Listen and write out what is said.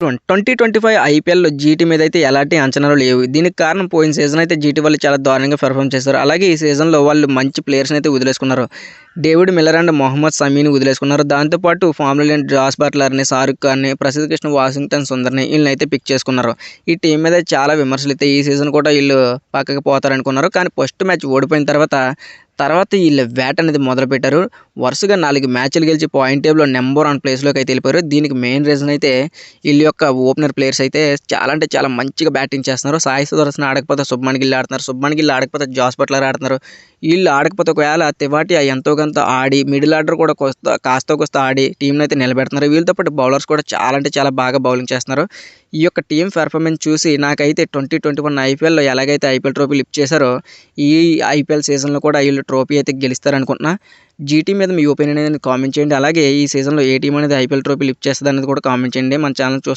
2025 ఐపీఎల్‌లో జీటీ మీదైతే ఎలాంటి అంచనాలు లేవు. దీనికి కారణం పోయిన సీజన్ అయితే జీటీ వాళ్ళు చాలా దారుణంగా పెర్ఫార్మ్ చేశారు. అలాగే ఈ సీజన్‌లో వాళ్ళు మంచి ప్లేయర్స్‌ని అయితే వదిలేసుకున్నారు. డేవిడ్ మిల్లర్ అండ్ మొహమ్మద్ షమీని వదిలేసుకున్నారు. దాంతో పాటు ఫామ్‌లో లేని జాస్ బట్లర్‌ని, షారుఖ్ ఖాన్‌ని, ప్రసిద్ధ్ కృష్ణ, వాషింగ్టన్ సుందర్‌ని ఈళ్ళనైతే పిక్ చేసుకున్నారు. ఈ టీం మీద చాలా విమర్శలైతే ఈ సీజన్ కూడా ఈళ్ళు పక్కకి పోతారనుకున్నారు. కానీ ఫస్ట్ మ్యాచ్ ఓడిపోయిన తర్వాత ఈళ్ళ వేట అనేది మొదలుపెట్టారు. వరుసగా 4 మ్యాచ్‌లు గెలిచి పాయింట్ టేబుల్‌లో నంబర్ 1 ప్లేస్‌లోకి అయితే వెళ్ళిపోయారు. దీనికి మెయిన్ రీజన్ అయితే ఈళ్ళ యొక్క ఓపెనర్ ప్లేయర్స్ అయితే చాలా అంటే చాలా మంచిగా బ్యాటింగ్ చేస్తున్నారు. సాయి సుదర్శన్ ఆడకపోతే శుభ్మన్ గిల్ ఆడుతున్నారు. శుభ్మన్ గిల్ ఆడకపోతే జాస్ బట్లర్ ఆడుతున్నారు. ఈళ్ళు ఆడకపోతే ఒకవేళ తెవాటియా ఎంతో కొంత ఆడి మిడిల్ ఆర్డర్ కూడా కాస్తో కూస్తో ఆడి టీంని అయితే నిలబెడుతున్నారు. వీళ్ళతో పాటు బౌలర్స్ కూడా చాలా అంటే చాలా బాగా బౌలింగ్ చేస్తున్నారు. ఈ యొక్క టీం పెర్ఫార్మెన్స్ చూసి నాకైతే 2021 ఐపీఎల్‌లో ఎలాగైతే ఐపీఎల్ ట్రోఫీ లిఫ్ట్ చేశారో ఈ ఐపీఎల్ సీజన్‌లో కూడా ఈళ్ళు ట్రోఫీ అయితే గెలుస్తారనుకుంటున్నా. జీటీ మీద మీ ఒపీనియన్ అనేది కామెంట్ చేయండి. అలాగే ఈ సీజన్‌లో ఏ టీం అనేది ఐపీఎల్ ట్రోఫీ లిఫ్ట్ చేస్తదనేది కూడా కామెంట్ చేయండి. మన ఛానల్ చూస్తే